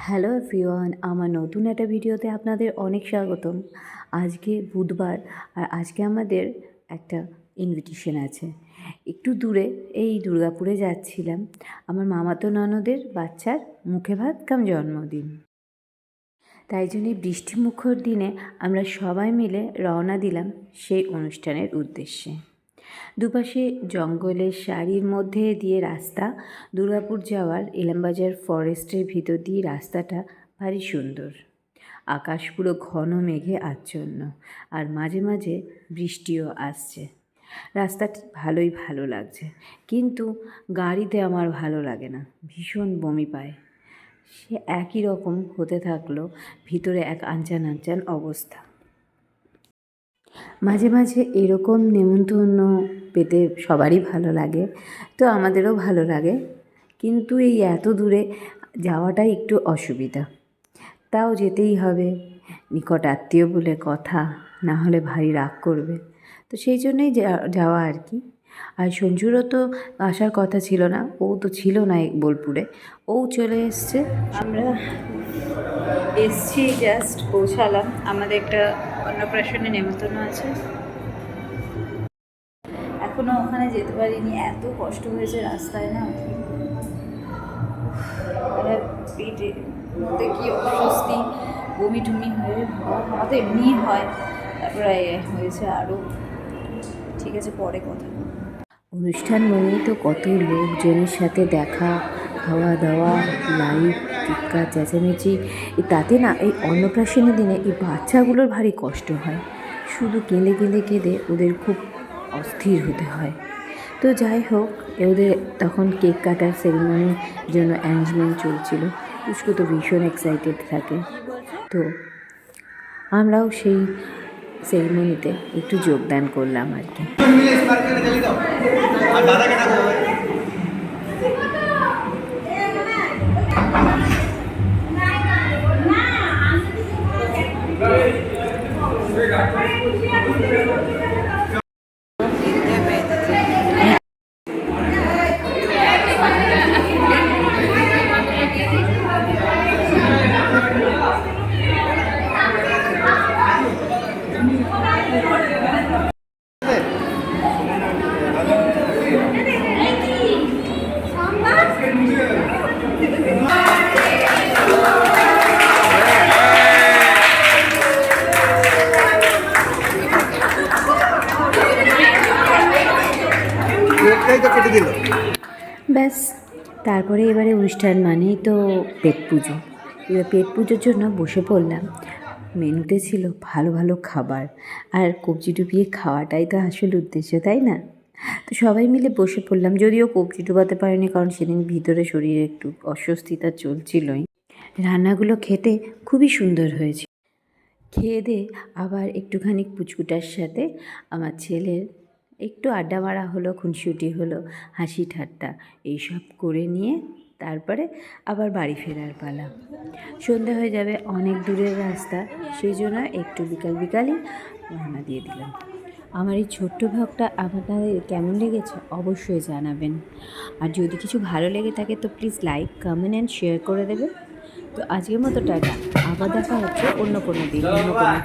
Hello everyone, আমার নতুন একটা ভিডিওতে আপনাদের অনেক স্বাগতম। আজকে বুধবার আর আজকে আমাদের একটা ইনভিটেশন আছে। একটু দূরে এই দুর্গাপুরে যাচ্ছিলাম আমার মামাতো ননদের বাচ্চার মুখে ভাত কাম জন্মদিন। তাই জন্যে বৃষ্টিমুখর দিনে আমরা সবাই মিলে রওনা দিলাম সেই অনুষ্ঠানের উদ্দেশ্যে। দুপাশে জঙ্গলের সারির মধ্যে দিয়ে রাস্তা, দুর্গাপুর যাওয়ার ইলামবাজার ফরেস্টের ভিতর দিয়ে রাস্তাটা ভারী সুন্দর। আকাশ পুরো ঘন মেঘে আচ্ছন্ন আর মাঝে মাঝে বৃষ্টিও আসছে। রাস্তাটি ভালো লাগছে, কিন্তু গাড়িতে আমার ভালো লাগে না, ভীষণ বমি পায়। সে একই রকম হতে থাকলো, ভিতরে এক আনচান অবস্থা। মাঝে মাঝে এরকম নেমন্তন্ন পেতে সবারই ভালো লাগে, তো আমাদেরও ভালো লাগে, কিন্তু এই এত দূরে যাওয়াটাই একটু অসুবিধা। তাও যেতেই হবে, নিকট আত্মীয় বলে কথা, না হলে ভারী রাগ করবে, তো সেই জন্যই যাওয়া আর কি। আর সঞ্জুরও তো আসার কথা ছিল না, ও তো ছিল না বোলপুরে, ও চলে এসছে। আমরা এসছি, জাস্ট পৌঁছালাম। আমাদের একটা অন্নপ্রাশনে নেমন্তন্ন আছে, এখনও ওখানে যেতে পারিনি, এত কষ্ট হয়েছে রাস্তায় না। পেটে মধ্যে কি অস্বস্তি, বমি টুমি হয়ে আমার তো এমনিই হয়, তারপরে হয়েছে আরও। ঠিক আছে, পরে কথা। অনুষ্ঠান মানেই তো কত লোকজনের সাথে দেখা, খাওয়া দাওয়া, লাইট, চিৎকার চেঁচামেচি। তাতে না এই অন্নপ্রাশনের দিনে এই বাচ্চাগুলোর ভারী কষ্ট হয়, শুধু কেঁদে ওদের খুব অস্থির হতে হয়। তো যাই হোক, ওদের তখন কেক কাটার সেরিমনির জন্য অ্যারেঞ্জমেন্ট চলছিল। পুষ্কু তো ভীষণ এক্সাইটেড থাকে, তো আমরাও সেই সেরিমনিতে একটু যোগদান করলাম আর কি। ব্যাস, তারপরে এবারে অনুষ্ঠান মানেই তো পেট পুজো। এবার পেট পুজোর জন্য বসে পড়লাম। মেনুতে ছিল ভালো খাবার, আর কবজি ডুবিয়ে খাওয়াটাই তো আসল উদ্দেশ্য, তাই না? তো সবাই মিলে বসে পড়লাম, যদিও কবজি ডুবাতে পারিনি, কারণ সেদিন ভিতরে শরীরে একটু অস্বস্তিতা চলছিলই। রান্নাগুলো খেতে খুবই সুন্দর হয়েছে। খেয়ে দিয়ে আবার একটুখানি পুচকুটার সাথে আমার ছেলের একটু আড্ডা মারা হলো, খুনসুটি হলো, হাসি ঠাট্টা এইসব করে নিয়ে তারপরে আবার বাড়ি ফেরার পালা। সন্ধে হয়ে যাবে, অনেক দূরের রাস্তা, সেই জন্য একটু বিকালই রওনা দিয়ে দিলাম। আমার এই ছোট্ট ভ্লগটা আপনাদের কেমন লেগেছে অবশ্যই জানাবেন, আর যদি কিছু ভালো লেগে থাকে তো please like, comment and share করে দেবেন। তো আজকের মতো টাটা, আবার দেখা হচ্ছে অন্য কোনো দিন, অন্য কোনো